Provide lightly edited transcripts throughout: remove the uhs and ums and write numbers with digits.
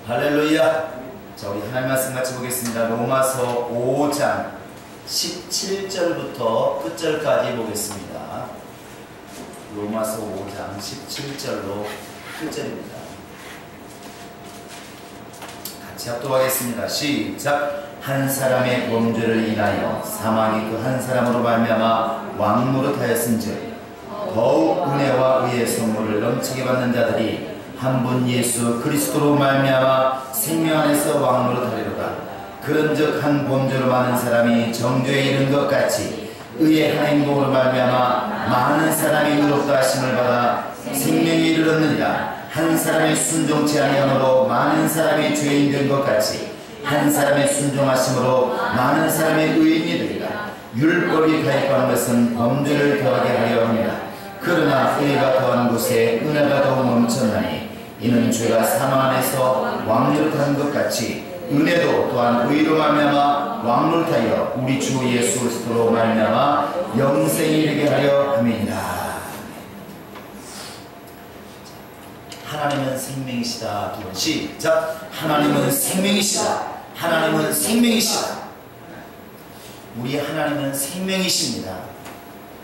할렐루야. 자, 우리 하나님 말씀 같이 보겠습니다. 로마서 5장 17절부터 끝절까지 보겠습니다. 로마서 5장 17절로 끝절입니다. 같이 합독하겠습니다. 시작. 한 사람의 범죄를 인하여 사망이 그 한 사람으로 말미암아 왕노릇하였은즉 더욱 은혜와 의의 선물을 넘치게 받는 자들이 한 분 예수 그리스도로 말미암아 생명 안에서 왕노릇하리로다. 그런즉 한 범죄로 많은 사람이 정죄에 이른 것 같이 의의 한 행동으로 말미암아 많은 사람이 의롭다 하심을 받아 생명에 이르렀느니라. 한 사람의 순종치 아니함으로 많은 사람이 죄인 된 것 같이 한 사람의 순종하심으로 많은 사람의 의인이 되리라. 율법이 가입한 것은 범죄를 더하게 하려 합니다. 그러나 의가 더한 곳에 은혜가 더욱 넘쳤나니 이는 죄가 사망 안에서 왕노릇하는 것 같이 은혜도 또한 의로 말미암아 왕노릇하여 우리 주 예수 그리스도로 말미암아 영생에 이르게 하려 함이니라. 하나님은 생명이시다. 두 번 시작. 하나님은 생명이시다. 하나님은 생명이시다. 우리 하나님은 생명이십니다.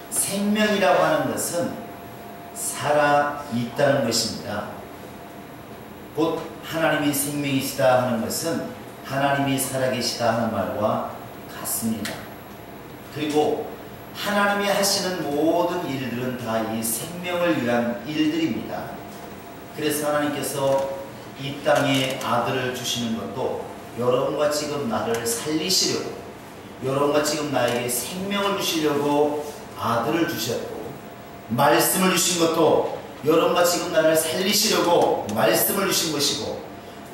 생명이라고 하는 것은 살아있다는 것입니다. 곧 하나님이 생명이시다 하는 것은 하나님이 살아계시다 하는 말과 같습니다. 그리고 하나님이 하시는 모든 일들은 다 이 생명을 위한 일들입니다. 그래서 하나님께서 이 땅에 아들을 주시는 것도 여러분과 지금 나를 살리시려고, 여러분과 지금 나에게 생명을 주시려고 아들을 주셨고, 말씀을 주신 것도 여러분과 지금 나를 살리시려고 말씀을 주신 것이고,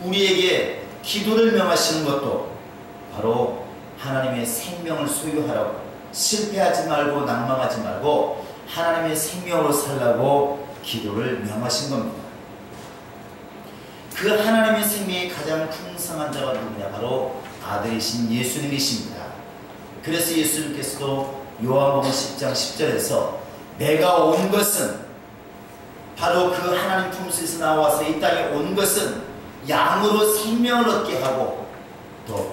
우리에게 기도를 명하시는 것도 바로 하나님의 생명을 소유하라고, 실패하지 말고 낭망하지 말고 하나님의 생명으로 살라고 기도를 명하신 겁니다. 그 하나님의 생명이 가장 풍성한 자가 누구냐? 바로 아들이신 예수님이십니다. 그래서 예수님께서도 요한복음 10장 10절에서 내가 온 것은, 바로 그 하나님 품속에서 나와서 이 땅에 온 것은 양으로 생명을 얻게 하고 더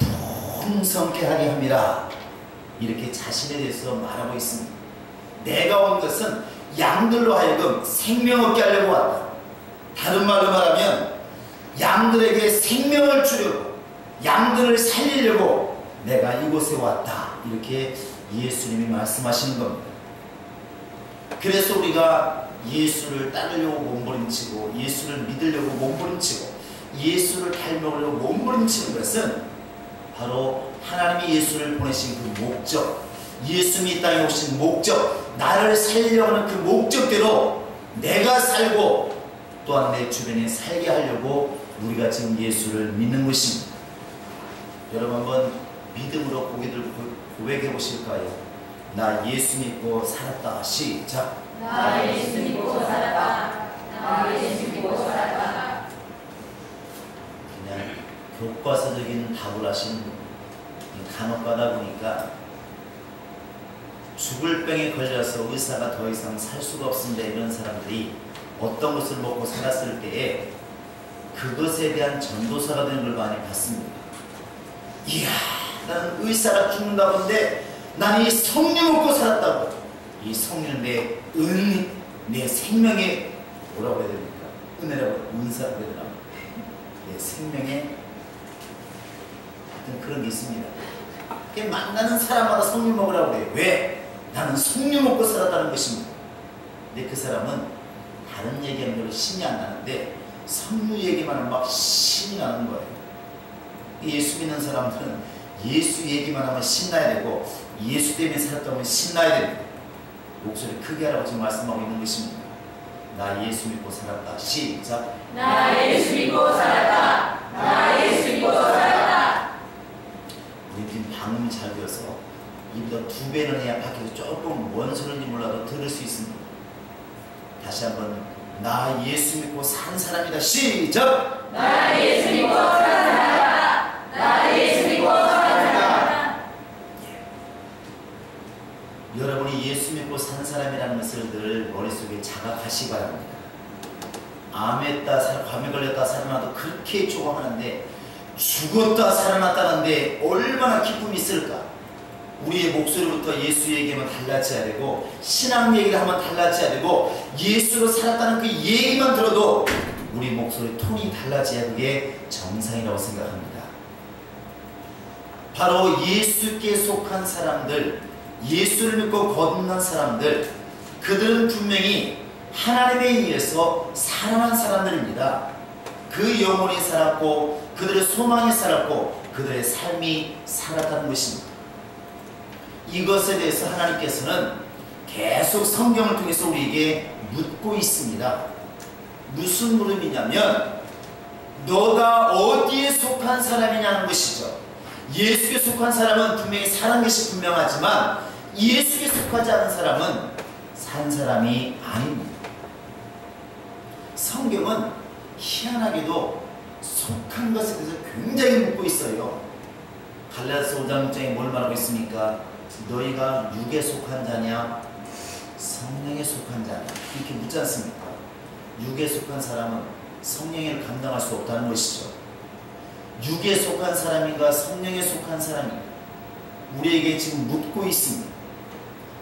풍성케 하게 함이라, 이렇게 자신에 대해서 말하고 있습니다. 내가 온 것은 양들로 하여금 생명 얻게 하려고 왔다. 다른 말로 말하면 양들에게 생명을 주려고, 양들을 살리려고 내가 이곳에 왔다. 이렇게 예수님이 말씀하시는 겁니다. 그래서 우리가 예수를 따르려고 몸부림치고, 예수를 믿으려고 몸부림치고, 예수를 닮으려고 몸부림치는 것은 바로 하나님이 예수를 보내신 그 목적, 예수님이 이 땅에 오신 목적, 나를 살리려고 하는 그 목적대로 내가 살고 또한 내 주변에 살게 하려고 우리가 지금 예수를 믿는 것입니다. 여러분 한번 믿음으로 고개 들고 고백해 보실까요? 나 예수 믿고 살았다. 시작. 나 예수 믿고 살았다. 나 예수 믿고 살았다. 그냥 교과서적인 답을 하시는 분. 간혹 가다 보니까 죽을 병에 걸려서 의사가 더 이상 살 수가 없습니다. 이런 사람들이 어떤 것을 먹고 살았을 때에 그것에 대한 전도사가 되는 걸 많이 봤습니다. 이야, 나는 의사가 죽는다 본데 나는 이 석류 먹고 살았다고. 이 석류는 내 생명의 뭐라고 해야 됩니까? 은혜라고, 은사라고 해야 되나? 내 생명의 어떤 그런 게 있습니다. 만나는 사람마다 석류 먹으라고 그래요. 왜? 나는 석류 먹고 살았다는 것입니다. 근데 그 사람은 다른 얘기하면 별로 신이 안 나는데 석류 얘기만 하면 막 신이 나는 거예요. 예수 믿는 사람들은 예수 얘기만 하면 신나야 되고, 예수 때문에 살았다 하면 신나야 됩니다. 목소리 크게 하라고 지금 말씀하고 있는 것입니다. 나 예수 믿고 살았다. 시작. 나 예수 믿고 살았다. 나 예수 믿고 살았다. 우리 지금 방음이 잘 되어서 입보다 2배는 해야 밖에서 조금 뭔 소리인지 몰라도 들을 수 있습니다. 다시 한번, 나 예수 믿고 산 사람이다. 시작. 나 예수 믿고 살았다. 나 예수 믿고 살았다. 여러분이 예수 믿고 산 사람이라는 것을 늘 머릿속에 자각하시기 바랍니다. 암에 걸렸다 살아나도 그렇게 조망하는데 죽었다 살아났다는데 얼마나 기쁨이 있을까? 우리의 목소리부터 예수 얘기하면 달라져야 되고 신앙 얘기를 하면 달라져야 되고 예수로 살았다는 그 얘기만 들어도 우리 목소리 톤이 달라져야 그게 정상이라고 생각합니다. 바로 예수께 속한 사람들, 예수를 믿고 거듭난 사람들, 그들은 분명히 하나님에 의해서 살아난 사람들입니다. 그 영혼이 살았고 그들의 소망이 살았고 그들의 삶이 살았다는 것입니다. 이것에 대해서 하나님께서는 계속 성경을 통해서 우리에게 묻고 있습니다. 무슨 물음이냐면 너가 어디에 속한 사람이냐는 것이죠. 예수께 속한 사람은 분명히 사는 것이 분명하지만 예수께 속하지 않은 사람은 산 사람이 아닙니다. 성경은 희한하게도 속한 것에 대해서 굉장히 묻고 있어요. 갈라디아서 5장 6장에 뭘 말하고 있습니까? 너희가 육에 속한 자냐 성령에 속한 자냐 이렇게 묻지 않습니까? 육에 속한 사람은 성령을 감당할 수 없다는 것이죠. 육에 속한 사람인가 성령에 속한 사람인가 우리에게 지금 묻고 있습니다.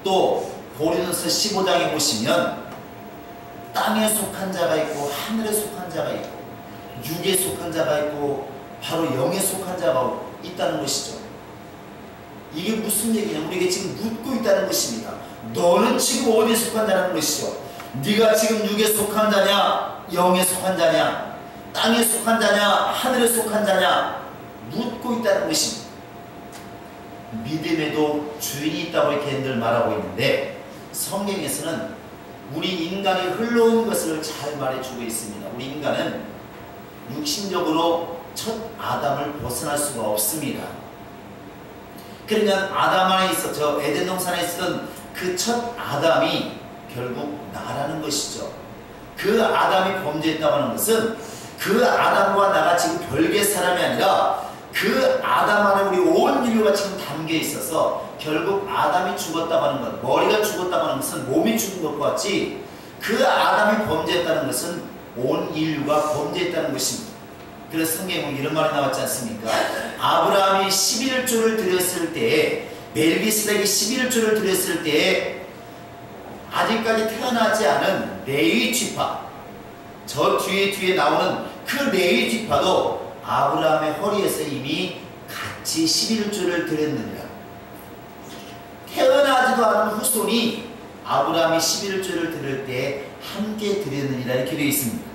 또 고린도서 15장에 보시면 땅에 속한 자가 있고 하늘에 속한 자가 있고 육에 속한 자가 있고 바로 영에 속한 자가 있다는 것이죠. 이게 무슨 얘기냐? 우리에게 지금 묻고 있다는 것입니다. 너는 지금 어디에 속한 자라는 것이죠. 네가 지금 육에 속한 자냐 영에 속한 자냐 땅에 속한 자냐 하늘에 속한 자냐 묻고 있다는 것입니다. 믿음에도 주인이 있다고 이렇게 늘 말하고 있는데 성경에서는 우리 인간이 흘러온 것을 잘 말해주고 있습니다. 우리 인간은 육신적으로 첫 아담을 벗어날 수가 없습니다. 그러면 아담 안에 있어 저 에덴 동산에 있었던 그 첫 아담이 결국 나라는 것이죠. 그 아담이 범죄했다고 하는 것은 그 아담과 나가 지금 별개의 사람이 아니라 그 아담 안에 우리 온 인류가 지금 담겨 있어서 결국 아담이 죽었다고 하는 것, 머리가 죽었다고 하는 것은 몸이 죽은 것과 같이 그 아담이 범죄했다는 것은 온 인류가 범죄했다는 것입니다. 그래서 성경에 이런 말이 나왔지 않습니까? 아브라함이 11조를 드렸을 때에 멜기스덱이 11조를 드렸을 때에 아직까지 태어나지 않은 레위 지파 저 뒤에 나오는 그 레위 지파도 아브라함의 허리에서 이미 같이 11조를 드렸느니라. 태어나지도 않은 후손이 아브라함이 11조를 드릴 때 함께 드렸느니라 이렇게 되어 있습니다.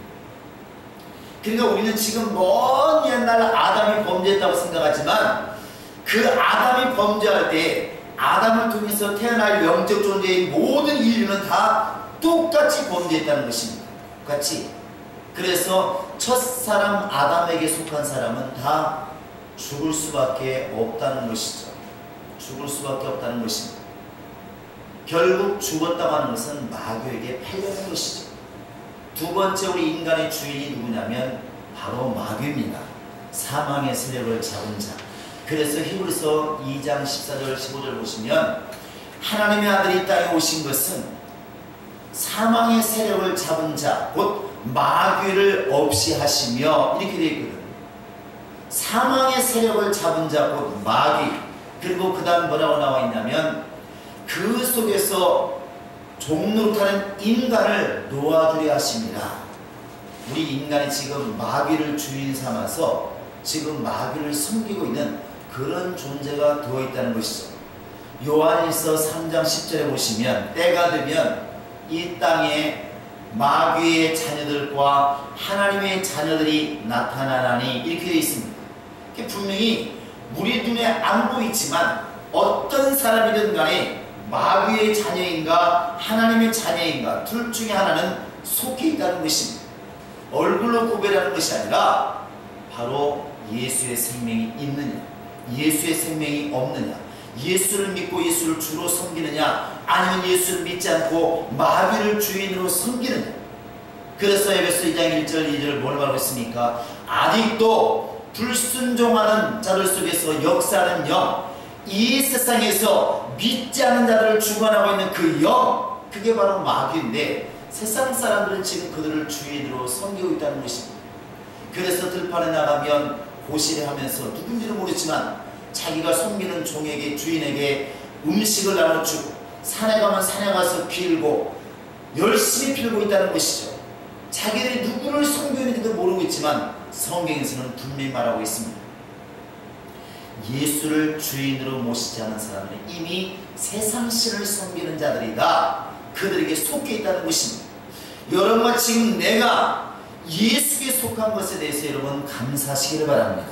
그러니까 우리는 지금 먼 옛날 아담이 범죄했다고 생각하지만 그 아담이 범죄할 때 아담을 통해서 태어날 영적 존재인 모든 인류는 다 똑같이 범죄했다는 것입니다. 똑같이. 그래서 첫사람 아담에게 속한 사람은 다 죽을 수밖에 없다는 것이죠. 죽을 수밖에 없다는 것입니다. 결국 죽었다고 하는 것은 마귀에게 팔려는 것이죠. 두 번째 우리 인간의 주인이 누구냐면 바로 마귀입니다. 사망의 세력을 잡은 자. 그래서 히브리서 2장 14절 15절 보시면 하나님의 아들이 땅에 오신 것은 사망의 세력을 잡은 자 곧 마귀를 없이 하시며 이렇게 되어 있거든. 사망의 세력을 잡은 자 곧 마귀. 그리고 그 다음 뭐라고 나와 있냐면 그 속에서 종노릇하는 인간을 놓아주려 하십니다. 우리 인간이 지금 마귀를 주인 삼아서 지금 마귀를 섬기고 있는 그런 존재가 되어 있다는 것이죠. 요한일서 3장 10절에 보시면 때가 되면 이 땅에 마귀의 자녀들과 하나님의 자녀들이 나타나나니 이렇게 되어 있습니다. 분명히 우리 눈에 안 보이지만 어떤 사람이든 간에 마귀의 자녀인가 하나님의 자녀인가 둘 중에 하나는 속해 있다는 것입니다. 얼굴로 구별하는 것이 아니라 바로 예수의 생명이 있느냐 예수의 생명이 없느냐 예수를 믿고 예수를 주로 섬기느냐 아니면 예수를 믿지 않고 마귀를 주인으로 섬기느냐. 그래서 에베소 2장 1절 2절 뭘 말하고 있습니까? 아직도 불순종하는 자들 속에서 역사하는 영 이 세상에서 믿지 않는 자들을 주관하고 있는 그 영 그게 바로 마귀인데 세상 사람들은 지금 그들을 주인으로 섬기고 있다는 것입니다. 그래서 들판에 나가면 고시래하면서 누군지는 모르지만 자기가 섬기는 종에게, 주인에게 음식을 나눠주고, 산에 가면 산에 가서 빌고 열심히 빌고 있다는 것이죠. 자기들이 누구를 섬기는지도 모르고 있지만 성경에서는 분명히 말하고 있습니다. 예수를 주인으로 모시지 않은 사람은 이미 세상 신을 섬기는 자들이다. 그들에게 속해 있다는 것입니다. 여러분과 지금 내가 예수께 속한 것에 대해서 여러분 감사하시기를 바랍니다.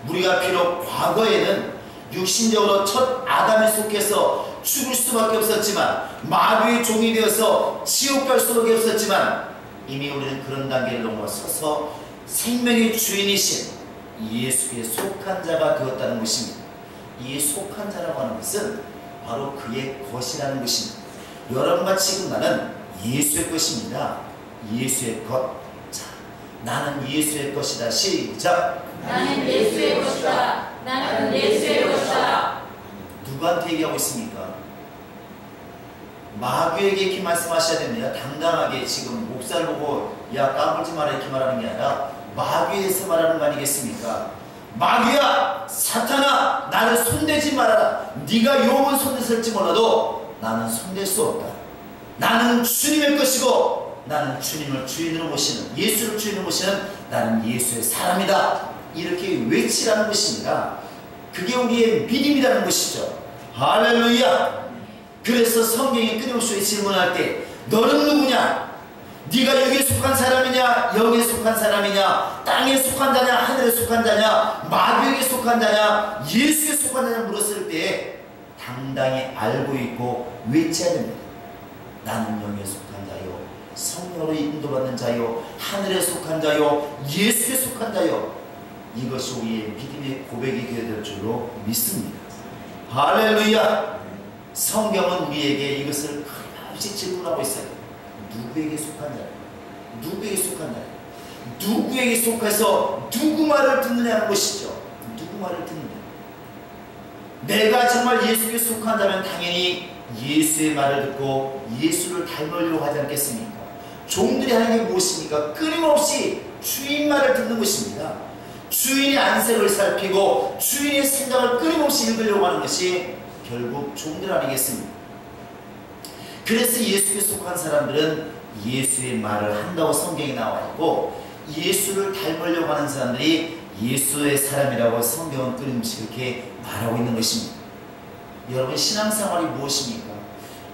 우리가 비록 과거에는 육신적으로 첫 아담에 속해서 죽을 수밖에 없었지만, 마귀의 종이 되어서 지옥 갈 수밖에 없었지만, 이미 우리는 그런 단계를 넘어서서 생명의 주인이신 예수께 속한 자가 되었다는 것입니다. 이 속한 자라고 하는 것은 바로 그의 것이라는 것입니다. 여러분과 지금 나는 예수의 것입니다. 예수의 것. 자, 나는 예수의 것이다. 시작. 나는 예수의 것이다. 나는 예수의 것이다. 누구한테 얘기하고 있습니까? 마귀에게 이렇게 말씀하셔야 됩니다. 당당하게. 지금 목사를 보고 야 까불지 마라 이렇게 말하는 게 아니라 마귀에서 말하는 거 아니겠습니까? 마귀야, 사탄아, 나를 손대지 말아라. 네가 용은 손댔을지 몰라도 나는 손댈 수 없다. 나는 주님의 것이고 나는 주님을 주인으로 모시는, 예수를 주인으로 모시는 나는 예수의 사람이다. 이렇게 외치라는 것입니다. 그게 우리의 믿음이라는 것이죠. 할렐루야. 그래서 성경이 끊임없이 질문할 때 너는 누구냐? 네가 여기에 속한 사람이냐? 영에 속한 사람이냐? 땅에 속한 자냐? 하늘에 속한 자냐? 마귀에게 속한 자냐? 예수에 속한 자냐? 물었을 때 당당히 알고 있고 외쳐야 됩니다. 나는 영에 속한 자요, 성령으로 인도받는 자요, 하늘에 속한 자요, 예수에 속한 자요. 이것이 우리의 믿음의 고백이 되어야 될 줄로 믿습니다. 할렐루야. 성경은 우리에게 이것을 끊임없이 질문하고 있어요. 누구에게 속한 자냐? 누구에게 속한 자냐? 누구에게 속해서 누구 말을 듣느냐는 것이죠. 누구 말을 듣느냐? 내가 정말 예수께 속한 자면 당연히 예수의 말을 듣고 예수를 닮으려고 하지 않겠습니까? 종들이 하는 게 무엇입니까? 끊임없이 주인 말을 듣는 것입니다. 주인의 안색을 살피고 주인의 생각을 끊임없이 읽으려고 하는 것이 결국 종들 아니겠습니까? 그래서 예수께 속한 사람들은 예수의 말을 한다고 성경에 나와 있고, 예수를 닮으려고 하는 사람들이 예수의 사람이라고 성경은 끊임없이 그렇게 말하고 있는 것입니다. 여러분, 신앙생활이 무엇입니까?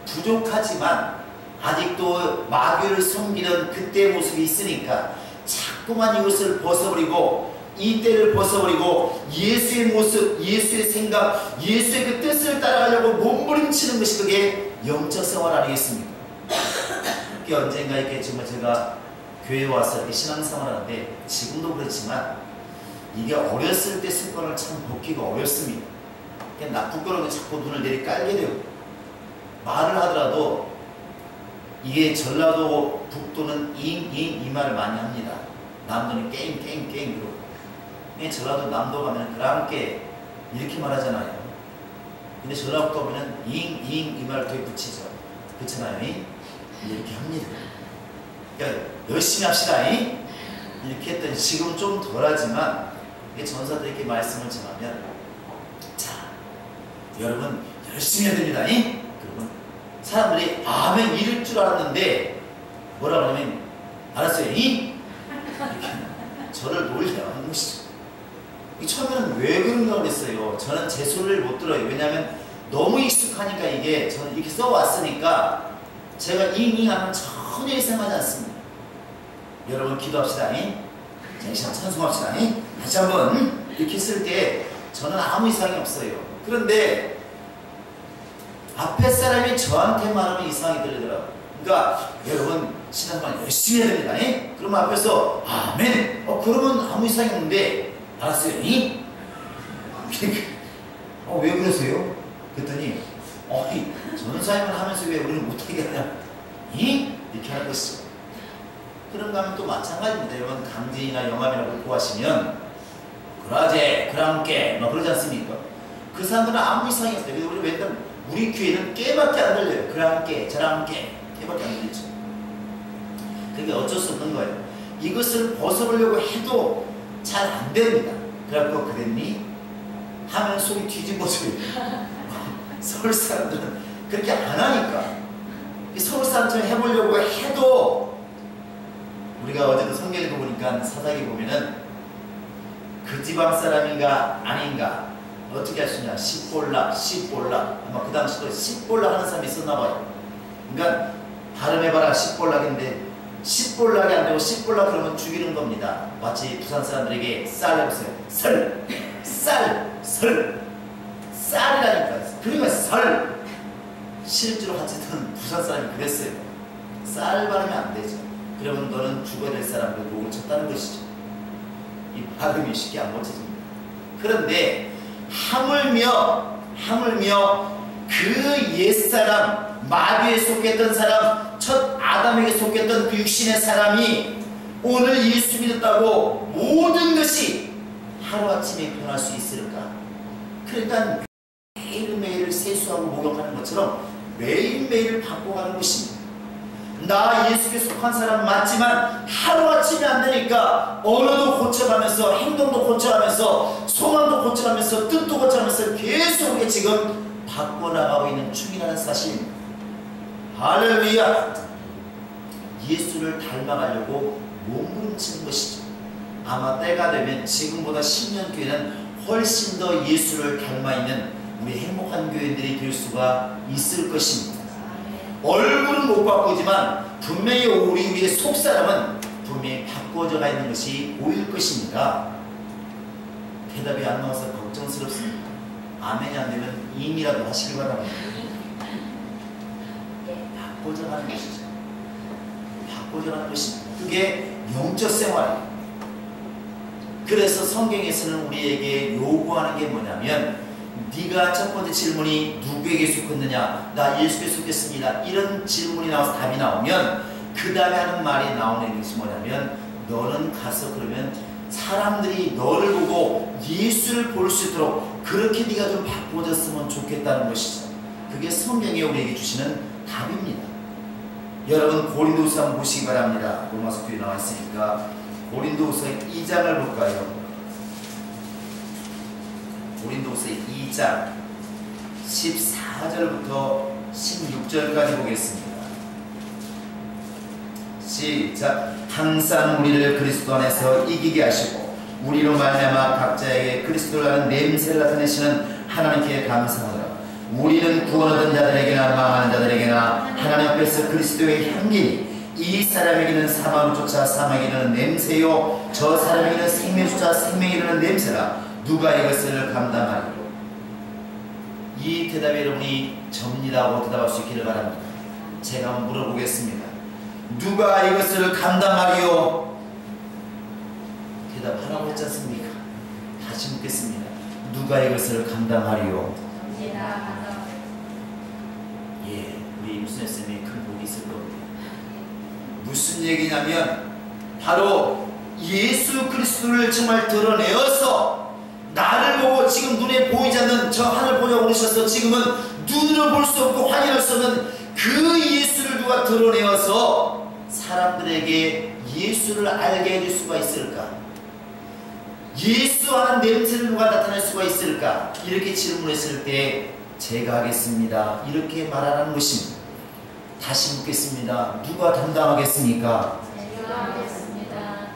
부족하지만 아직도 마귀를 섬기는 그때의 모습이 있으니까 자꾸만 이것을 벗어버리고, 이 때를 벗어버리고 예수의 모습, 예수의 생각, 예수의 그 뜻을 따라가려고 몸부림치는 것이 그게 영적 생활 아니겠습니까? 그게 언젠가 이렇게 정말 제가 교회에 와서 이렇게 신앙생활 하는데, 지금도 그렇지만 이게 어렸을 때 습관을 참 벗기가 어렵습니다. 그냥 나쁘거나 자꾸 눈을 내리 깔게 되고, 말을 하더라도 이게 전라도 북도는 잉잉 이 말을 많이 합니다. 남도는 깽깽깽 그러고, 전라도 남도 가면 그랑께 이렇게 말하잖아요. 근데 전라북도 가면 잉잉 이 말을 되게 붙이죠. 그렇잖아요. 이렇게 합니다. 그러니까 열심히 합시다. 이렇게 했더니 지금은 좀 덜하지만 전사들이 이렇게 말씀을 전하면, 자, 여러분 열심히 해야 됩니다. 그러면 사람들이 아멘 이럴 줄 알았는데 뭐라고 하냐면 알았어요. 이렇게 저를 놀려하는 것이죠. 처음에는 왜 그런가 그랬어요. 저는 제 소리를 못 들어요. 왜냐하면 너무 익숙하니까, 이게 저는 이렇게 써왔으니까 제가 잉잉 하면 전혀 이상하지 않습니다. 여러분 기도합시다. 자, 찬송합시다. 다시 한번 이렇게 쓸 때 저는 아무 이상이 없어요. 그런데 앞에 사람이 저한테 말하면 이상하게 들리더라고요. 그러니까 여러분 신앙생활 열심히 해야 됩니다. 그러면 앞에서 아멘. 그러면 아무 이상이 없는데 알았어요. 왜 그러세요? 그랬더니 전사님을 하면서 왜 우리는 못하게 하냐? 이렇게 하는 것이죠. 그런가 하면 또 마찬가지입니다. 여러분 강진이나 영암이라고 구하시면 그라제, 그랑깨 막 그러지 않습니까? 그 사람들은 아무 이상이 없어요. 우리 맨날 우리 귀에는 깨밖에 안 들려요. 그랑깨, 저랑깨, 깨밖에 안 들리죠. 그게 어쩔 수 없는 거예요. 이것을 벗어보려고 해도 잘 안 됩니다. 그래갖고 그랬니? 하면 속이 뒤집어져요. 서울 사람들은 그렇게 안 하니까. 서울 사람처럼 해보려고 해도 우리가 어제도 성경 읽어보니까 사사기 보면은 그 지방 사람인가 아닌가 어떻게 할 수 있냐. 십볼락 아마 그 당시도 십볼락 하는 사람이 있었나 봐요. 그러니까 발음해봐라. 십볼락인데 십볼락이 안 되고 십볼락 그러면 죽이는 겁니다. 마치 부산 사람들에게 쌀 해보세요. 쌀이라니까. 그러니까 쌀. 실제로 어쨌든 부산 사람이 그랬어요. 쌀 발음이 안 되죠. 그러면 너는 죽어야 될 사람들 목을 쳤다는 것이죠. 이 발음이 쉽게 안 고쳐집니다. 그런데 하물며 그 옛사람, 마귀에 속했던 사람, 첫 아담에게 속했던 그 육신의 사람이 오늘 예수 믿었다고 모든 것이 하루아침에 변할 수 있을까? 그러니까 매일매일 세수하고 목욕하는 것처럼 매일매일 바꿔가는 것입니다. 나 예수께 속한 사람 맞지만 하루아침에 안 되니까 언어도 고쳐가면서 행동도 고쳐가면서 소망도 고쳐가면서 뜻도 고쳐가면서 계속 우리가 지금 바꿔나가고 있는 중이라는 사실입니다. 할렐루야. 예수를 닮아가려고 몸부림치는 것이죠. 아마 때가 되면 지금보다 10년 뒤에는 훨씬 더 예수를 닮아있는 우리 행복한 교회들이 될 수가 있을 것입니다. 얼굴은 못 바꾸지만 분명히 우리의 속사람은 분명히 바꿔져가 있는 것이 보일 것입니다. 대답이 안 나와서 걱정스럽습니다. 아멘이 안 되면 임이라도 하시길 바랍니다. 바꿔져가는 것이죠. 바꿔져가는 것입니다. 그게 영적 생활이에요. 그래서 성경에서는 우리에게 요구하는 게 뭐냐면 네가 첫 번째 질문이 누구에게 속했느냐? 나 예수께 속했습니다. 이런 질문이 나와서 답이 나오면 그 다음에 하는 말이 나오는 것이 뭐냐면 너는 가서 그러면 사람들이 너를 보고 예수를 볼 수 있도록 그렇게 네가 좀 바꿔졌으면 좋겠다는 것이죠. 그게 성경이 우리에게 주시는 답입니다. 여러분 고린도후서 한번 보시기 바랍니다. 로마서 뒤에 나와 있으니까 고린도후서 2장을 볼까요? 고린도후서 2장 14절부터 16절까지 보겠습니다. 시작. 항상 우리를 그리스도 안에서 이기게 하시고 우리로 말미암아 각자에게 그리스도라는 냄새를 나타내시는 하나님께 감사하노라. 우리는 구원 얻은 자들에게나 망하는 자들에게나 하나님 앞에서 그리스도의 향기니 이 사람에게는 사망을 쫓아 사망에 이르는 냄새요 저 사람에게는 생명을 쫓아 생명에 이르는 냄새라. 누가 이것을 감당하리요? 이 대답에 여러분이 접니다고 대답할 수 있기를 바랍니다. 제가 한번 물어보겠습니다. 누가 이것을 감당하리요? 대답하라고 했지 않습니까? 다시 묻겠습니다. 누가 이것을 감당하리요? 예, 우리 임순애 쌤이 큰 복이 있을 겁니다. 무슨 얘기냐면 바로 예수 그리스도를 정말 드러내어서 나를 보고 지금 눈에 보이지 않는 저 하늘 보려고 오셔서 지금은 눈으로 볼 수 없고 확인할 수 없는 그 예수를 누가 드러내어서 사람들에게 예수를 알게 해줄 수가 있을까? 예수 하는 냄새를 누가 나타낼 수가 있을까? 이렇게 질문했을 때 제가 하겠습니다. 이렇게 말하라는 것입니다. 다시 묻겠습니다. 누가 담당하겠습니까? 제가 하겠습니다.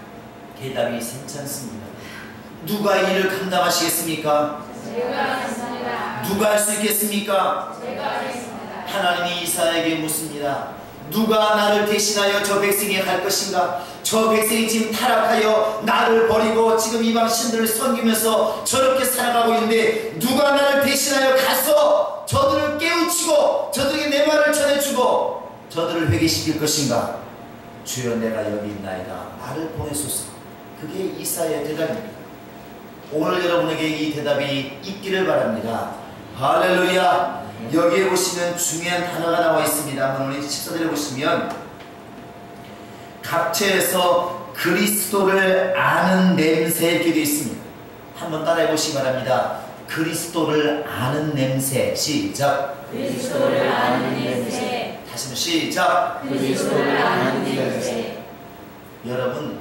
대답이 괜찮습니다. 누가 이 일을 감당하시겠습니까? 제가 하겠습니다. 누가 할 수 있겠습니까? 제가 하겠습니다. 하나님이 이사야에게 묻습니다. 누가 나를 대신하여 저 백성에게 갈 것인가? 저 백성이 지금 타락하여 나를 버리고 지금 이방 신들을 섬기면서 저렇게 살아가고 있는데 누가 나를 대신하여 가서 저들을 깨우치고 저들에게 내 말을 전해주고 저들을 회개시킬 것인가? 주여 내가 여기 있나이다. 나를 보내소서. 그게 이사야의 대답입니다. 오늘 여러분에게 이 대답이 있기를 바랍니다. 할렐루야. 여기에 보시면 중요한 단어가 나와 있습니다. 오늘 14절에 보시면 각처에서 그리스도를 아는 냄새 이렇게 되어 있습니다. 한번 따라해 보시기 바랍니다. 그리스도를 아는 냄새. 시작. 그리스도를 아는 냄새. 다시 한번 시작. 그리스도를 아는 냄새. 여러분,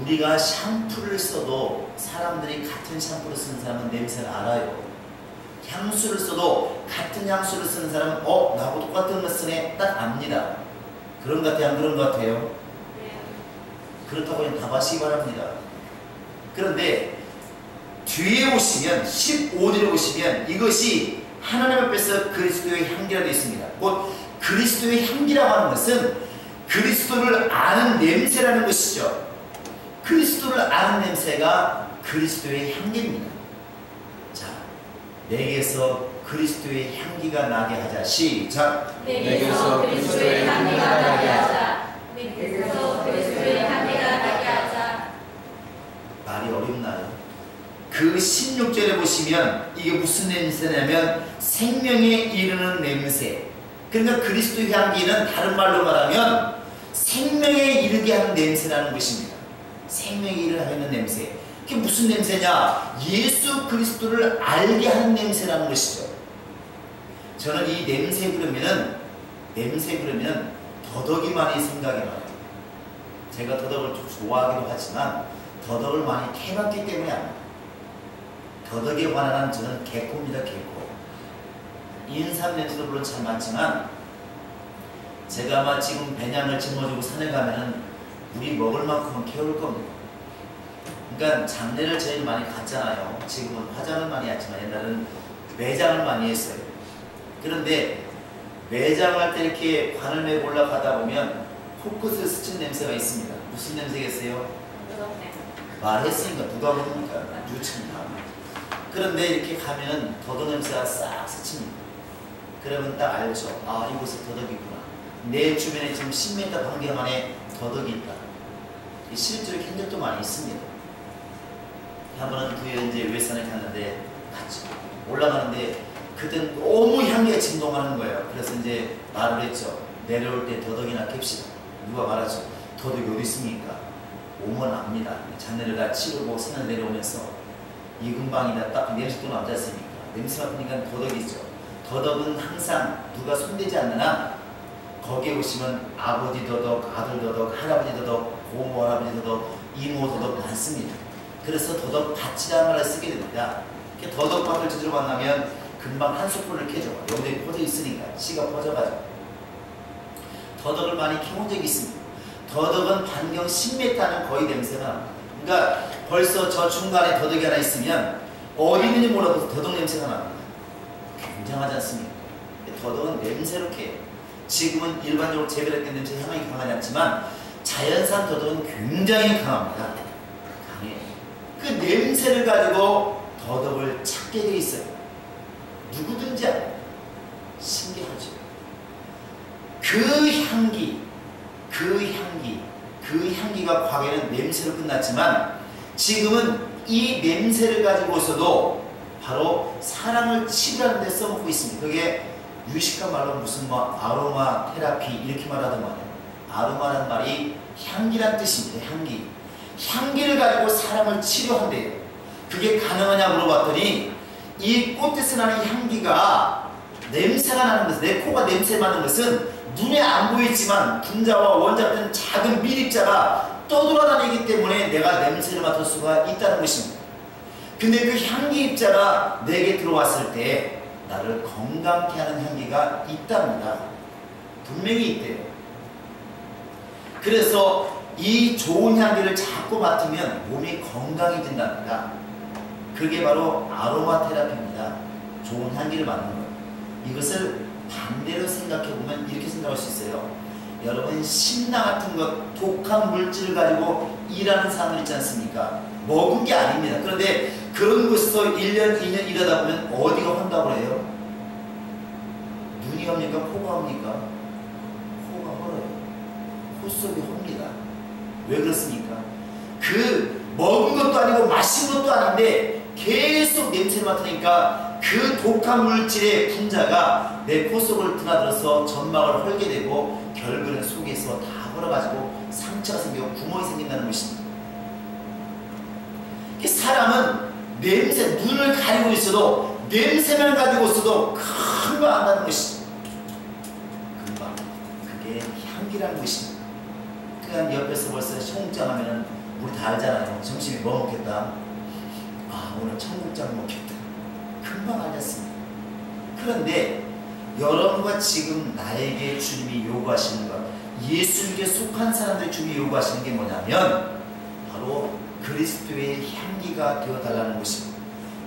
우리가 샴푸를 써도 사람들이 같은 샴푸를 쓰는 사람은 냄새를 알아요. 향수를 써도 같은 향수를 쓰는 사람은 나하고 똑같은 거 쓰네 딱 압니다. 그런 것 같아요? 안 그런 것 같아요? 그렇다고 그냥 다 마시기 바랍니다. 그런데 뒤에 보시면 15절에 보시면 이것이 하나님 앞에서 그리스도의 향기라고 있습니다. 곧 그리스도의 향기라고 하는 것은 그리스도를 아는 냄새라는 것이죠. 그리스도를 아는 냄새가 그리스도의 향기입니다. 자, 내게서 그리스도의 향기가 나게 하자. 시작. 내게서 그리스도의 향기가 나게 하자. 내게서 그리스도의 향기가 나게 하자. 말이 어렵나요? 그 16절에 보시면 이게 무슨 냄새냐면 생명에 이르는 냄새. 그러니까 그리스도의 향기는 다른 말로 말하면 생명에 이르게 하는 냄새라는 것입니다. 생명에 이르게 하는 냄새. 그게 무슨 냄새냐? 예수 그리스도를 알게 하는 냄새라는 것이죠. 저는 이 냄새 그러면은 더덕이 많이 생각이 나요. 제가 더덕을 좀 좋아하기도 하지만 더덕을 많이 캐봤기 때문에 압니다. 더덕에 관한 한 저는 개코입니다. 개코. 인삼 냄새도 물론 참 많지만 제가 아마 지금 배낭을 짊어지고 산에 가면은 우리 먹을 만큼은 캐올 겁니다. 그러니까 장례를 제일 많이 갔잖아요. 지금은 화장을 많이 했지만 옛날에는 매장을 많이 했어요. 그런데 매장할 때 이렇게 관을 메고 올라가다 보면 코끝을 스친 냄새가 있습니다. 무슨 냄새겠어요? 말했으니까 누가 모릅니까? 유치입니다. 그런데 이렇게 가면은 더덕 냄새가 싹 스칩니다. 그러면 딱 알죠. 아, 이곳에 더덕이 있구나. 내 주변에 지금 10m 반경 안에 더덕이 있다. 실제로 캔 적도 많이 있습니다. 한 번은 그에 이제 외산에 갔는데 같이 올라가는데 그때는 너무 향기가 진동하는 거예요. 그래서 이제 말을 했죠. 내려올 때 더덕이나 캡시다. 누가 말하죠. 더덕이 어디 있습니까? 오면 압니다. 장례를 다 치르고 산을 내려오면서 이 근방이다 딱 냄새도 나지 않습니까? 냄새 맡으니까 더덕이 있죠. 더덕은 항상 누가 손대지 않느나 거기에 오시면 아버지 더덕, 아들 더덕, 할아버지 더덕, 고모 할아버지 더덕, 이모 더덕 많습니다. 그래서 더덕 밭이라는 말을 쓰게 됩니다. 더덕밭을 제대로 만나면 금방 한 솥불을 캐죠. 여기에 퍼져 있으니까 씨가 퍼져가지고 더덕을 많이 캐본 적이 있습니다. 더덕은 반경 10m는 거의 냄새가 납니다. 그러니까 벌써 저 중간에 더덕이 하나 있으면 어디 있는지 몰라도 더덕 냄새가 납니다. 굉장하지 않습니까? 더덕은 냄새롭게 지금은 일반적으로 재배했던 냄새 향이 강하지 않지만 자연산 더덕은 굉장히 강합니다. 강해요. 그 냄새를 가지고 더덕을 찾게 돼 있어요. 누구든지 알아요. 신기하죠. 그 향기가 과거에는 냄새로 끝났지만 지금은 이 냄새를 가지고서도 바로 사랑을 치료하는 데 써먹고 있습니다. 그게 유식한 말로 무슨 뭐 아로마 테라피 이렇게 말하던 말이에요. 아로마라는 말이 향기란 뜻입니다. 향기를 가지고 사람을 치료한대요. 그게 가능하냐 물어봤더니 이 꽃에서 나는 향기가 냄새가 나는 것은, 내 코가 냄새 맡는 것은 눈에 안 보이지만 분자와 원자 같은 작은 미립자가 떠돌아다니기 때문에 내가 냄새를 맡을 수가 있다는 것입니다. 근데 그 향기 입자가 내게 들어왔을 때 나를 건강케 하는 향기가 있답니다. 분명히 있대요. 그래서 이 좋은 향기를 자꾸 맡으면 몸이 건강해진답니다. 그게 바로 아로마 테라피입니다. 좋은 향기를 맡는 것. 이것을 반대로 생각해보면 이렇게 생각할 수 있어요. 여러분, 신나 같은 것, 독한 물질을 가지고 일하는 사람들 있지 않습니까? 먹은 게 아닙니다. 그런데 그런 곳에서 1년, 2년 일하다 보면 어디가 혼다고 해요? 눈이 옵니까? 코가 옵니까? 코가 헐어요. 코 속이 홉니다. 왜 그렇습니까? 그 먹은 것도 아니고 마신 것도 아닌데 계속 냄새를 맡으니까 그 독한 물질의 분자가 내 코 속을 드나들어서 점막을 헐게 되고 결국은 속에서 다 헐어가지고 상처가 생기고 구멍이 생긴다는 것입니다. 사람은 냄새, 눈을 가리고 있어도 냄새만 가지고 있어도 큰 거 안다는 것이죠. 금방 그게 향기라는 것입니다. 그 잠깐 옆에서 벌써 청국장 우리 다 알잖아요. 점심에 뭐 먹겠다? 아, 오늘 청국장 먹겠다. 금방 알렸습니다. 그런데 여러분과 지금 나에게 주님이 요구하시는 것, 예수님께 속한 사람들이 주님이 요구하시는 게 뭐냐면 바로 그리스도의 향기가 되어달라는 것입니다.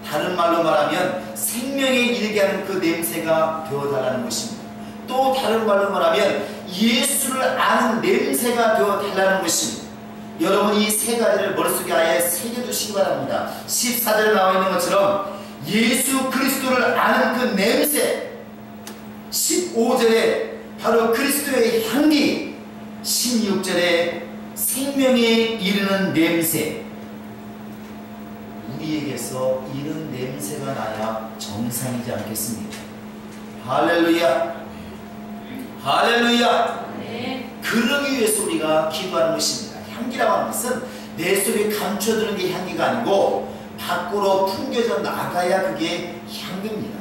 다른 말로 말하면 생명에 이르게 하는 그 냄새가 되어달라는 것입니다. 또 다른 말로 말하면 예수를 아는 냄새가 되어달라는 것입니다. 여러분 이 세 가지를 머릿속에 아예 새겨두시기 바랍니다. 14절에 나와 있는 것처럼 예수 그리스도를 아는 그 냄새, 15절에 바로 그리스도의 향기, 16절에 생명에 이르는 냄새. 우리에게서 이런 냄새가 나야 정상이지 않겠습니까? 할렐루야, 할렐루야. 그러기 위해서 우리가 기도하는 것입니다. 향기라고 하는 것은 내 속에 감춰두는 게 향기가 아니고 밖으로 풍겨져 나가야 그게 향기입니다.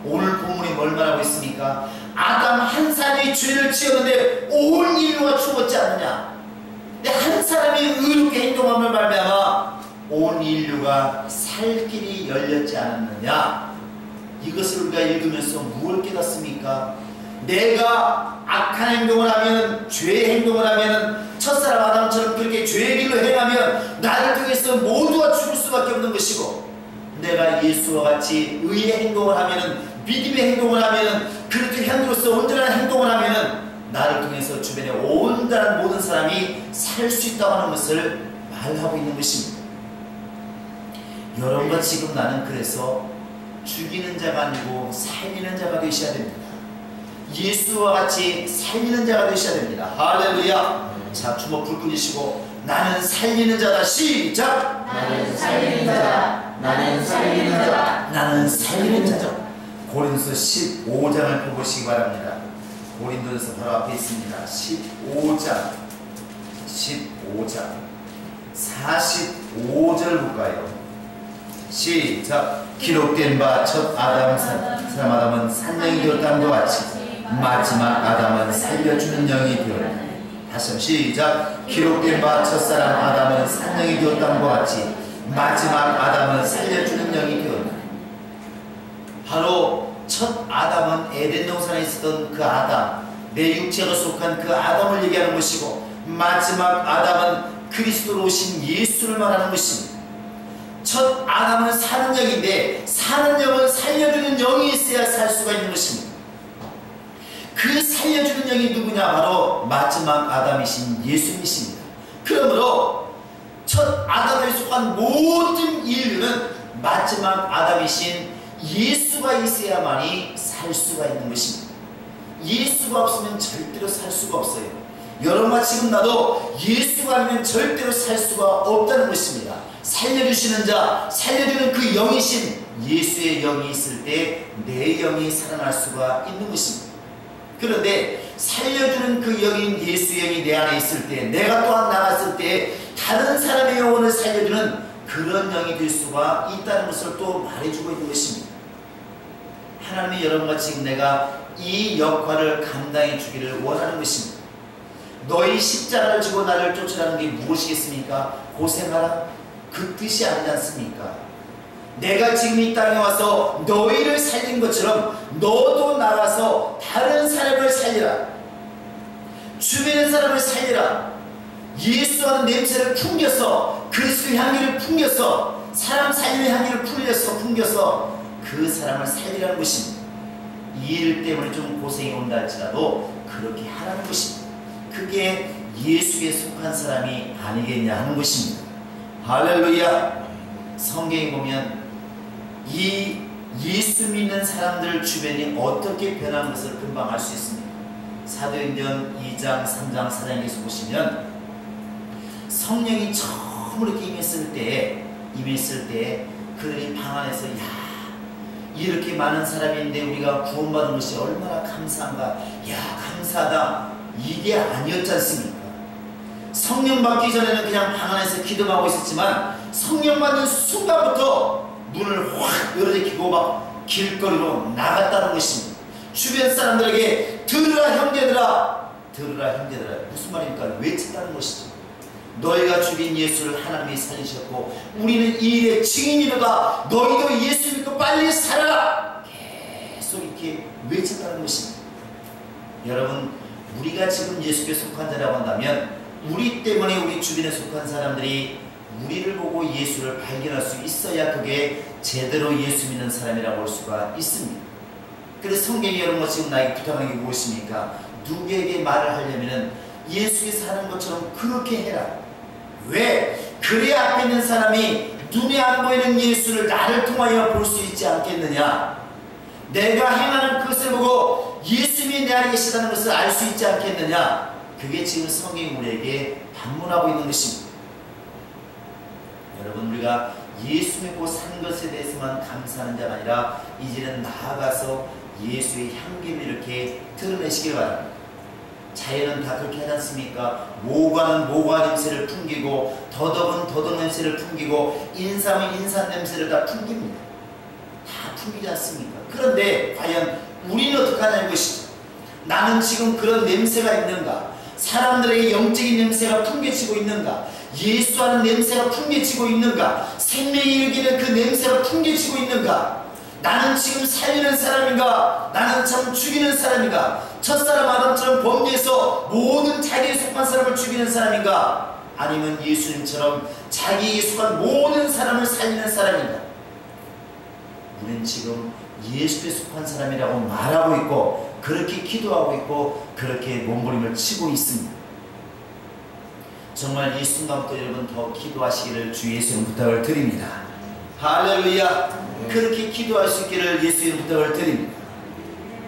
오늘 본문이 뭘 말하고 있습니까? 아담 한 사람이 죄를 지었는데 온 인류가 죽었지 않느냐? 근데 한 사람이 의롭게 행동함을 말미암아 온 인류가 살 길이 열렸지 않았느냐? 이것을 우리가 읽으면서 무엇을 깨닫습니까? 내가 악한 행동을 하면, 죄의 행동을 하면, 첫사람 아담처럼 그렇게 죄의 길로 행하면 나를 통해서 모두가 죽을 수밖에 없는 것이고, 내가 예수와 같이 의의 행동을 하면, 믿음의 행동을 하면, 그리스도의 향기로서 온전한 행동을 하면 나를 통해서 주변에 온전한 모든 사람이 살 수 있다고 하는 것을 말하고 있는 것입니다. 여러분과 지금 나는 그래서 죽이는 자가 아니고 살리는 자가 되셔야 됩니다. 예수와 같이 살리는 자가 되셔야 됩니다. 할렐루야. 자, 주먹 불 끄시고 나는 살리는 자다. 시작. 나는 살리는 자다. 나는 살리는 자다. 나는 살리는 자다. 고린도서 15장을 보시기 바랍니다. 고린도서 바로 앞에 있습니다. 15장 45절 볼까요? 시작. 기록된 바 첫 아담 사람 아담은 산령이 되었다는 것 같이 마지막 아담은 살려주는 영이 되었다. 다시 한번 시작. 기록된 바 첫사람 아담은 산령이 되었다는 것 같이 마지막 아담은 살려주는 영이 되었다. 바로 첫 아담은 에덴 동산에 있었던 그 아담, 내 육체가 속한 그 아담을 얘기하는 것이고, 마지막 아담은 그리스도로 오신 예수를 말하는 것입니다. 첫 아담은 사는 영인데 사는 영은 살려주는 영이 있어야 살 수가 있는 것입니다. 그 살려주는 영이 누구냐? 바로 마지막 아담이신 예수님이십니다. 그러므로 첫 아담에 속한 모든 인류는 마지막 아담이신 예수가 있어야만이 살 수가 있는 것입니다. 예수가 없으면 절대로 살 수가 없어요. 여러분과 지금 나도 예수가 아니면 절대로 살 수가 없다는 것입니다. 살려주시는 자, 살려주는 그 영이신 예수의 영이 있을 때 내 영이 살아날 수가 있는 것입니다. 그런데 살려주는 그 영인 예수의 영이 내 안에 있을 때, 내가 또한 나갔을 때 다른 사람의 영혼을 살려주는 그런 영이 될 수가 있다는 것을 또 말해주고 있는 것입니다. 하나님이 여러분과 지금 내가 이 역할을 감당해 주기를 원하는 것입니다. 너희 십자가를 지고 나를 쫓으라는 게 무엇이겠습니까? 고생하라, 그 뜻이 아니지 않습니까? 내가 지금 이 땅에 와서 너희를 살린 것처럼 너도 나가서 다른 사람을 살리라, 주변의 사람을 살리라. 예수하는 냄새를 풍겨서, 그리스도의 향기를 풍겨서, 사람 살리는 향기를 풍겨서 그 사람을 살리라는 것입니다. 이 일 때문에 좀 고생이 온다 할지라도 그렇게 하라는 것입니다. 그게 예수에 속한 사람이 아니겠냐 하는 것입니다. 할렐루야. 성경에 보면 이 예수 믿는 사람들 주변이 어떻게 변한 것을 금방 알 수 있습니다. 사도행전 2장, 3장, 4장에서 보시면 성령이 처음 이렇게 임했을 때 그들이 방 안에서 이렇게 많은 사람이 있는데 우리가 구원받은 것이 얼마나 감사한가, 감사하다, 이게 아니었지 않습니까? 성령 받기 전에는 그냥 방 안에서 기도하고 있었지만 성령 받는 순간부터 문을 확 열어제끼고 막 길거리로 나갔다는 것입니다. 주변 사람들에게 들으라 형제들아, 들으라 형제들아. 무슨 말입니까? 외쳤다는 것이죠. 너희가 죽인 예수를 하나님이 살리셨고 우리는 이 일의 증인이로다. 너희도 예수 믿고 빨리 살아라. 계속 이렇게 외쳤다는 것입니다. 여러분, 우리가 지금 예수께 속한 자라고 한다면 우리 때문에 우리 주변에 속한 사람들이 우리를 보고 예수를 발견할 수 있어야 그게 제대로 예수 믿는 사람이라고 볼 수가 있습니다. 그래서 성경이 여러분 지금 나에게 부탁하는 게 무엇입니까? 누구에게 말을 하려면 예수께서 하는 것처럼 그렇게 해라. 왜? 그래야 앞에 있는 사람이 눈에 안 보이는 예수를 나를 통하여 볼 수 있지 않겠느냐? 내가 행하는 그것을 보고 예수님이 내 안에 계시다는 것을 알 수 있지 않겠느냐? 그게 지금 성경이 우리에게 반문하고 있는 것입니다. 여러분, 우리가 예수 믿고 산 것에 대해서만 감사하는 자가 아니라 이제는 나아가서 예수의 향기를 이렇게 드러내시길 바랍니다. 자연은 다 그렇게 하지 않습니까? 모과는 모과 냄새를 풍기고 더덕은 더덕 냄새를 풍기고 인삼은 인삼 냄새를 다 풍깁니다. 다 풍기지 않습니까? 그런데 과연 우리는 어떻게 하냐는 것이죠. 나는 지금 그런 냄새가 있는가? 사람들에게 영적인 냄새가 풍겨지고 있는가? 예수하는 냄새가 풍겨지고 있는가? 생명이 일으키는 그 냄새가 풍겨지고 있는가? 나는 지금 살리는 사람인가? 나는 참 죽이는 사람인가? 첫사람 아담처럼 범죄해서 모든 자기에 속한 사람을 죽이는 사람인가? 아니면 예수님처럼 자기에 속한 모든 사람을 살리는 사람인가? 우리는 지금 예수에 속한 사람이라고 말하고 있고 그렇게 기도하고 있고 그렇게 몸부림을 치고 있습니다. 정말 이 순간부터 여러분 더 기도하시기를 주 예수님 부탁을 드립니다. 할렐루야. 그렇게 기도할 수 있기를 예수님 부탁을 드립니다.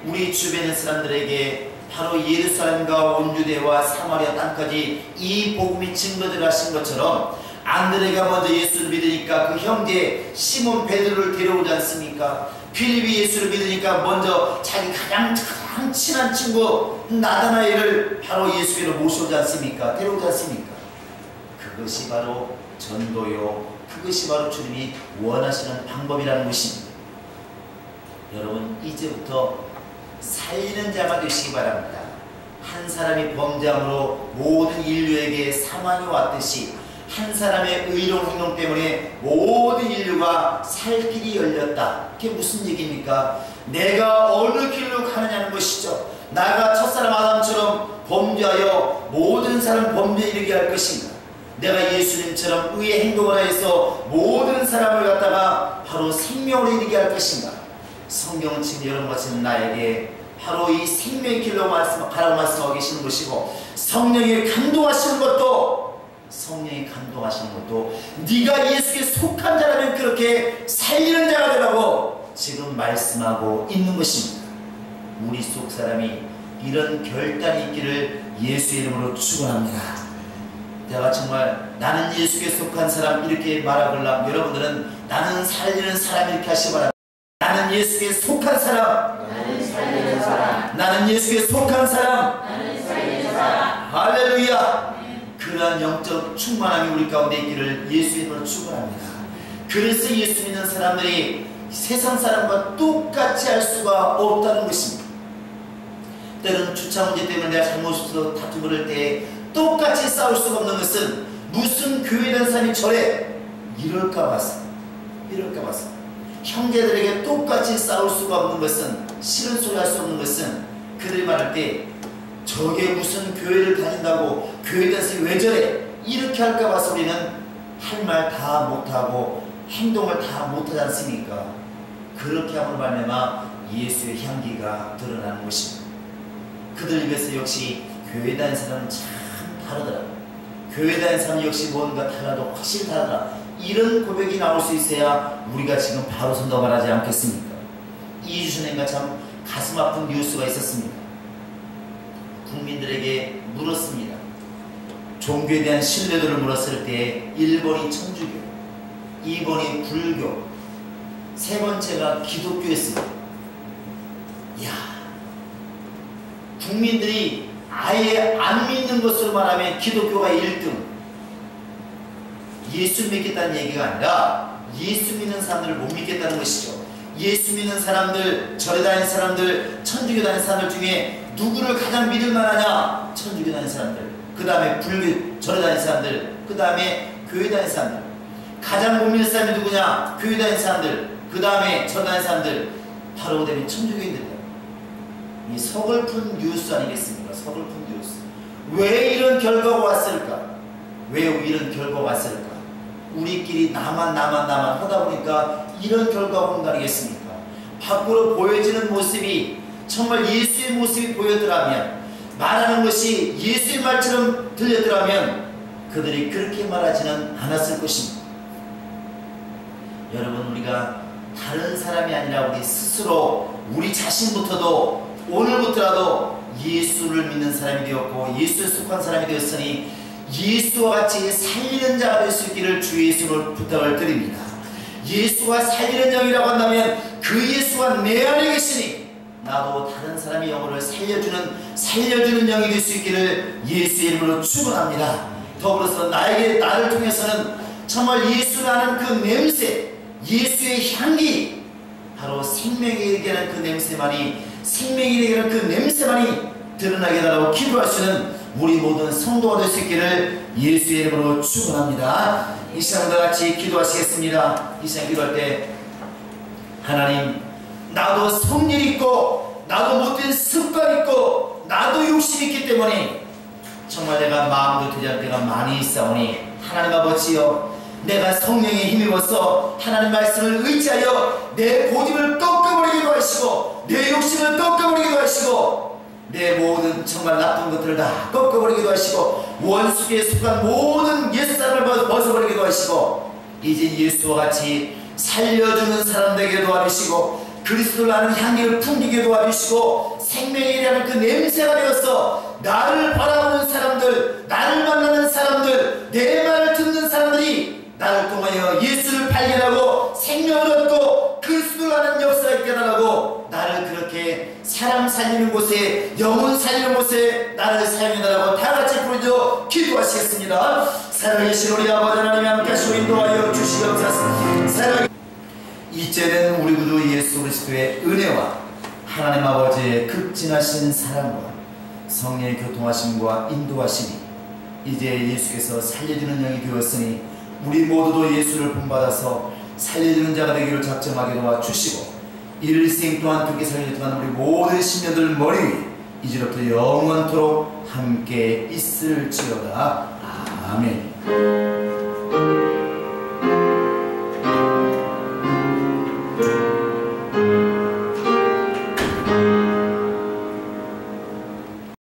우리 주변의 사람들에게 바로 예루살렘과 온 유대와 사마리아 땅까지 이 복음이 증거되게 하신 것처럼 안드레가 먼저 예수를 믿으니까 그 형제 시몬 베드로를 데려오지 않습니까? 빌립이 예수를 믿으니까 먼저 자기 가장 친한 친구 나다나엘을 바로 예수께로 모셔오지 않습니까? 데려오지 않습니까? 그것이 바로 전도요, 그것이 바로 주님이 원하시는 방법이라는 것입니다. 여러분, 이제부터 살리는 자가 되시기 바랍니다. 한 사람이 범죄함으로 모든 인류에게 사망이 왔듯이 한 사람의 의로운 행동 때문에 모든 인류가 살 길이 열렸다. 그게 무슨 얘기입니까? 내가 어느 길로 가느냐는 것이죠. 나가 첫사람 아담처럼 범죄하여 모든 사람 범죄에 이르게 할 것인가? 내가 예수님처럼 의의 행동을 하여서 모든 사람을 갖다가 바로 생명으로 이르게 할 것인가? 성경은 지금 여러분과 지금 나에게 바로 이 생명의 길로 가라고 말씀하고 계시는 것이고, 성령이 감동하시는 것도 네가 예수께 속한 자라면 그렇게 살리는 자가 되라고 지금 말씀하고 있는 것입니다. 우리 속 사람이 이런 결단이 있기를 예수의 이름으로 축원합니다. 내가 정말 나는 예수께 속한 사람 이렇게 말하걸라. 여러분들은 나는 살리는 사람 이렇게 하시기 바랍니다. 나는 예수께 속한 사람, 나는 예수께 속한 사람, 할렐루야. 그러한 영적 충만함이 우리 가운데 있기를 예수의 이름으로 축원합니다. 그래서 예수 믿는 사람들이 세상 사람과 똑같이 할 수가 없다는 것입니다. 때로는 주차 문제 때문에 내가 잘못해서 다툼을 할 때 똑같이 싸울 수가 없는 것은 무슨 교회에 대한 사람이 저래 이럴까 봐서, 형제들에게 똑같이 싸울 수가 없는 것은, 싫은 소리 할 수 없는 것은 그들이 말할 때 저게 무슨 교회를 다닌다고 교회에 대해서 왜 저래 이렇게 할까 봐서 우리는 할 말 다 못하고 행동을 다 못하지 않습니까? 그렇게 함으로 말미암아 예수의 향기가 드러나는 것입니다. 그들 입에서 역시 교회 다니는 사람은 참 다르더라, 교회 다니는 사람 역시 뭔가 달라도 확실히 다르더라, 이런 고백이 나올 수 있어야 우리가 지금 바로 선동을 하지 않겠습니까? 2주 전인가 참 가슴 아픈 뉴스가 있었습니다. 국민들에게 물었습니다. 종교에 대한 신뢰도를 물었을 때 1번이 천주교, 2번이 불교, 3번째가 기독교였습니다. 이야, 국민들이 아예 안 믿는 것으로 말하면 기독교가 1등. 예수 믿겠다는 얘기가 아니라 예수 믿는 사람들을 못 믿겠다는 것이죠. 예수 믿는 사람들, 절에 다니는 사람들, 천주교 다니는 사람들 중에 누구를 가장 믿을 만하냐? 천주교 다니는 사람들, 그 다음에 불교 절에 다니는 사람들, 그 다음에 교회 다니는 사람들. 가장 못 믿는 사람이 누구냐? 교회 다니는 사람들, 그 다음에 절 다니는 사람들. 바로 그 다음에 천주교인들이다. 이 서글픈 뉴스 아니겠습니까? 서글픈 뉴스. 왜 이런 결과가 왔을까? 왜 이런 결과가 왔을까? 우리끼리 나만 하다 보니까 이런 결과가 온 거 아니겠습니까? 밖으로 보여지는 모습이 정말 예수의 모습이 보였더라면, 말하는 것이 예수의 말처럼 들렸더라면 그들이 그렇게 말하지는 않았을 것입니다. 여러분, 우리가 다른 사람이 아니라 우리 스스로, 우리 자신부터도 오늘부터라도 예수를 믿는 사람이 되었고 예수에 속한 사람이 되었으니 예수와 같이 살리는 자가 될 수 있기를 주 예수를 부탁을 드립니다. 예수가 살리는 영이라고 한다면 그 예수가 내 안에 계시니 나도 다른 사람의 영혼을 살려주는 영이 될 수 있기를 예수의 이름으로 축원합니다. 더불어서 나를 통해서는 정말 예수를 아는 그 냄새, 예수의 향기, 바로 생명에게 하는 그 냄새만이, 생명에게 하는 그 냄새만이 드러나게 해달라고 기도할 수 있는 우리 모든 성도가 될 수 있기를 예수의 이름으로 축원합니다. 이 시간과 같이 기도하시겠습니다. 이 시간 기도할 때, 하나님, 나도 성질 있고 나도 못된 습관 있고 나도 욕심이 있기 때문에 정말 내가 마음도 되지 않을 때가 많이 있사오니 하나님 아버지여, 내가 성령에 힘입어서 하나님 말씀을 의지하여 내 고집을 꺾어버리기도 하시고 내 욕심을 꺾어버리기도 하시고 내 모든 정말 나쁜 것들을 다 꺾어버리기도 하시고 원수에 속한 모든 옛사람을 벗어버리기도 하시고 이제 예수와 같이 살려주는 사람 되게 도와주시고 그리스도를 아는 향기를 풍기게 도와주시고 생명에 대한 그 냄새가 되어서 나를 바라보는 사람들, 나를 만나는 사람들, 내 말을 듣는 사람들이 나를 통하여 예수를 발견하고 생명을 얻고 그리스도를 아는 역사가 있게 해달라고, 나를 그렇게 사람 살리는 곳에, 영혼 살리는 곳에 나를 사용해달라고 다같이 부르짖어 기도하시겠습니다. 살아계신 우리 아버지 하나님 함께 하시고 인도하여 주시옵소서. 이제는 우리 구주 예수 그리스도의 은혜와 하나님 아버지의 극진하신 사랑과 성령의 교통하심과 인도하심이 이제 예수께서 살려주는 영이 되었으니 우리 모두도 예수를 본받아서 살려주는 자가 되기를 작정하게 도와주시고 일생 동안 그렇게 살려주는 우리 모든 신녀들 머리 위에 이제부터 영원토록 함께 있을지어다. 아멘.